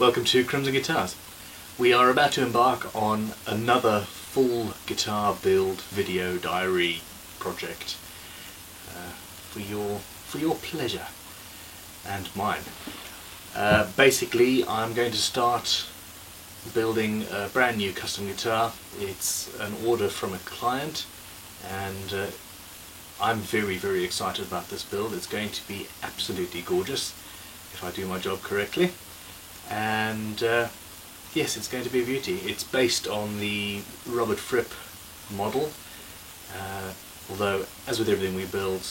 Welcome to Crimson Guitars. We are about to embark on another full guitar build video diary project for your pleasure and mine. Basically, I'm going to start building a brand new custom guitar. It's an order from a client, and I'm very excited about this build. It's going to be absolutely gorgeous if I do my job correctly. And yes, it's going to be a beauty. It's based on the Robert Fripp model, although as with everything we build,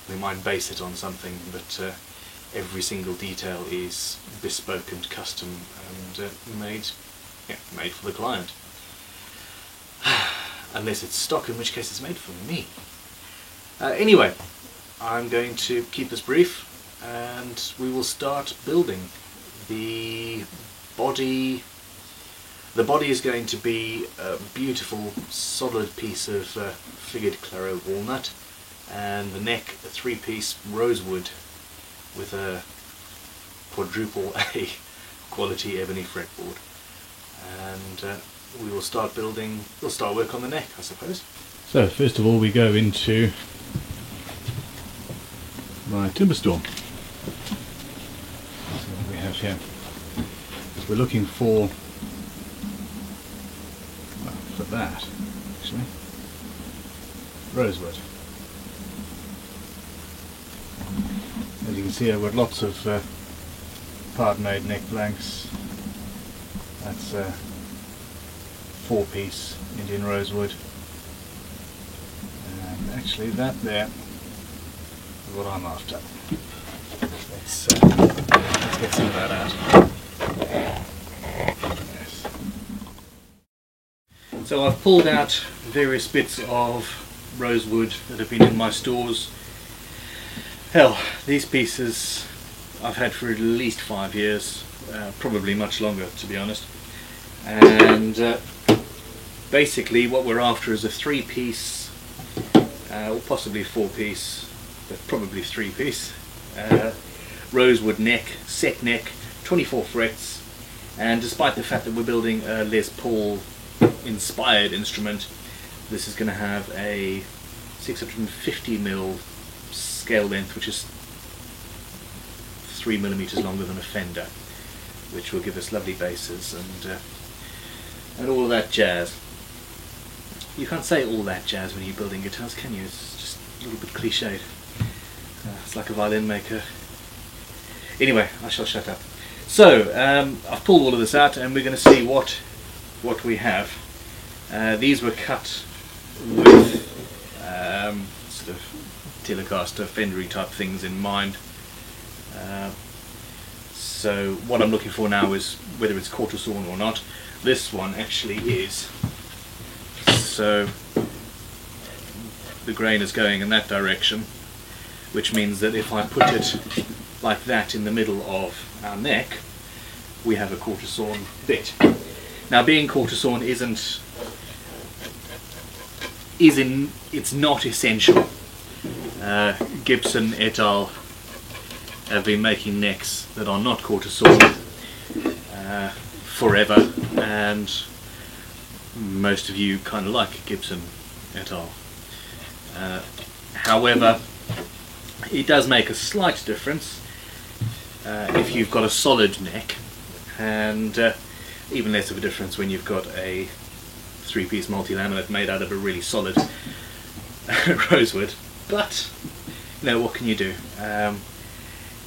we might base it on something, but every single detail is bespoke and custom and made for the client. Unless it's stock, in which case it's made for me. Anyway, I'm going to keep this brief and we will start building. The body is going to be a beautiful solid piece of figured Claro walnut, and the neck a 3-piece rosewood with a quadruple A quality ebony fretboard. And we will start building, we'll start work on the neck, I suppose. So first of all we go into my Timberstorm. Here. We're looking for that actually, rosewood. As you can see, I've got lots of part-made neck blanks. That's a 4-piece Indian rosewood, and actually that there is what I'm after. Let's get some of that out. Yes. So I've pulled out various bits of rosewood that have been in my stores. Hell, these pieces I've had for at least 5 years, probably much longer to be honest. And basically what we're after is a 3-piece, or possibly 4-piece, but probably 3-piece. Rosewood neck, set neck, 24 frets, and despite the fact that we're building a Les Paul inspired instrument, this is going to have a 650mm scale length, which is 3mm longer than a Fender, which will give us lovely basses and all of that jazz. You can't say all that jazz when you're building guitars, can you? It's just a little bit cliched. It's like a violin maker. Anyway, I shall shut up. So, I've pulled all of this out and we're going to see what we have. These were cut with sort of Telecaster, Fendery type things in mind. So what I'm looking for now is whether it's quarter sawn or not. This one actually is. So the grain is going in that direction, which means that if I put it like that in the middle of our neck, we have a quarter sawn bit. Now, being quarter sawn it's not essential. Gibson et al. Have been making necks that are not quarter sawn forever, and most of you kind of like Gibson et al. However, it does make a slight difference if you've got a solid neck, and even less of a difference when you've got a 3-piece multi-laminate made out of a really solid rosewood. But what can you do?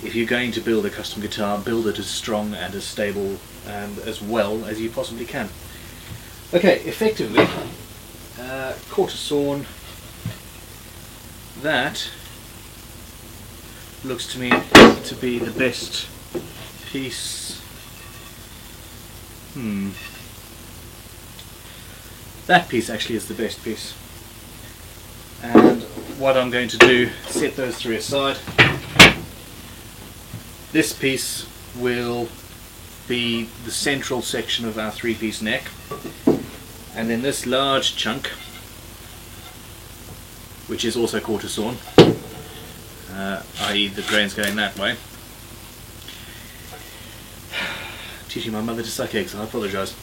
If you're going to build a custom guitar, build it as strong and as stable and as well as you possibly can. Okay, effectively, quarter sawn. That looks to me to be the best piece. That piece actually is the best piece. And what I'm going to do, set those three aside. This piece will be the central section of our 3-piece neck, and then this large chunk, which is also quarter sawn, i.e. the grain's going that way, teaching my mother to suck eggs, I apologise.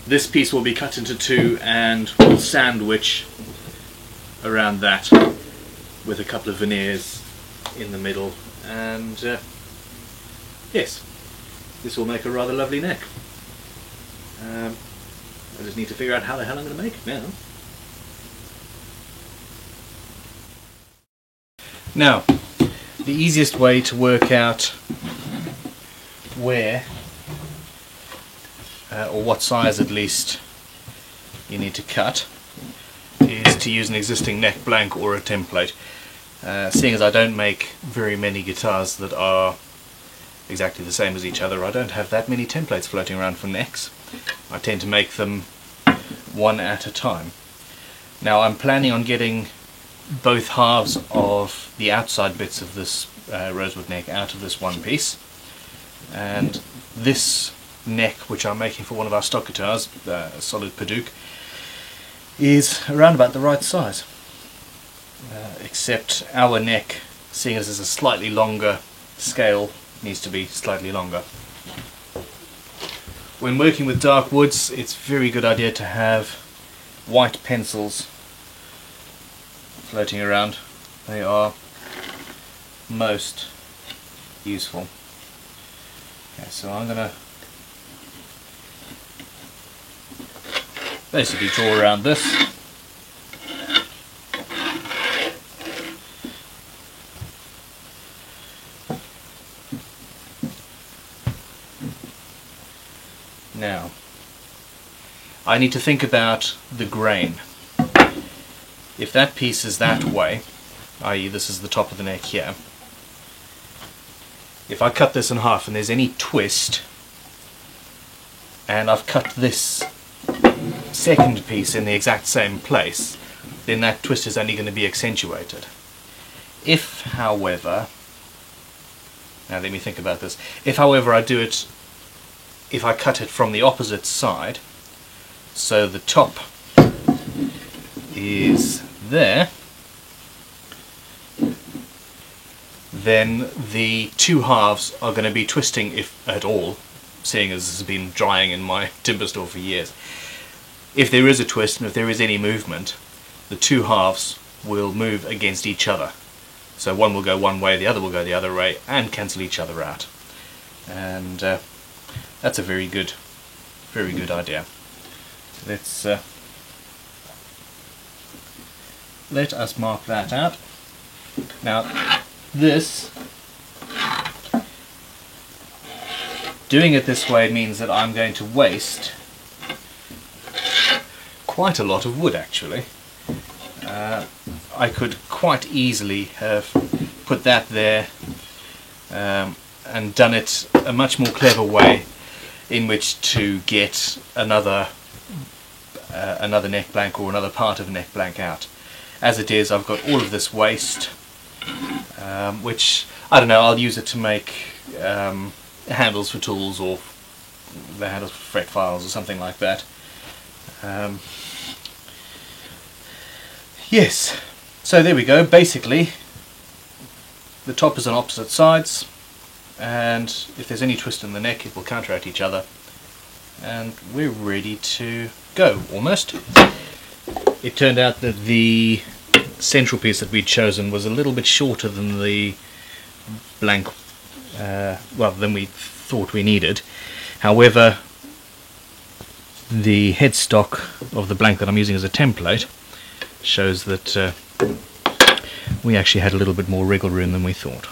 This piece will be cut into two and we'll sandwich around that with a couple of veneers in the middle, and yes, this will make a rather lovely neck. I just need to figure out how the hell I'm going to make it now. Now, the easiest way to work out where, or what size at least, you need to cut is to use an existing neck blank or a template. Seeing as I don't make very many guitars that are exactly the same as each other, I don't have that many templates floating around for necks. I tend to make them one at a time. Now I'm planning on getting both halves of the outside bits of this rosewood neck out of this one piece, and this neck, which I'm making for one of our stock guitars, solid Padauk, is around about the right size. Except our neck, seeing as it's a slightly longer scale, needs to be slightly longer. When working with dark woods, it's a very good idea to have white pencils floating around. They are most useful. Okay, so I'm going to basically draw around this. Now, I need to think about the grain. If that piece is that way, i.e. this is the top of the neck here, if I cut this in half and there's any twist, and I've cut this second piece in the exact same place, then that twist is only going to be accentuated. If, however, now let me think about this, if however I do it, if I cut it from the opposite side, so the top is there, then the two halves are going to be twisting, if at all, seeing as this has been drying in my timber store for years. If there is a twist and if there is any movement, the two halves will move against each other. So one will go one way, the other will go the other way, and cancel each other out. And that's a very good idea. Let's let us mark that out. Now, this, doing it this way means that I'm going to waste quite a lot of wood, actually. I could quite easily have put that there and done it a much more clever way in which to get another neck blank or another part of a neck blank out. As it is, I've got all of this waste, which, I don't know, I'll use it to make handles for tools, or the handles for fret files or something like that. Yes, so there we go. Basically, the top is on opposite sides, and if there's any twist in the neck, it will counteract each other, and we're ready to go, almost. It turned out that the central piece that we'd chosen was a little bit shorter than the blank, well, than we thought we needed. However, the headstock of the blank that I'm using as a template shows that we actually had a little bit more wriggle room than we thought.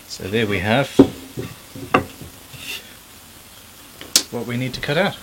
So there we have what we need to cut out.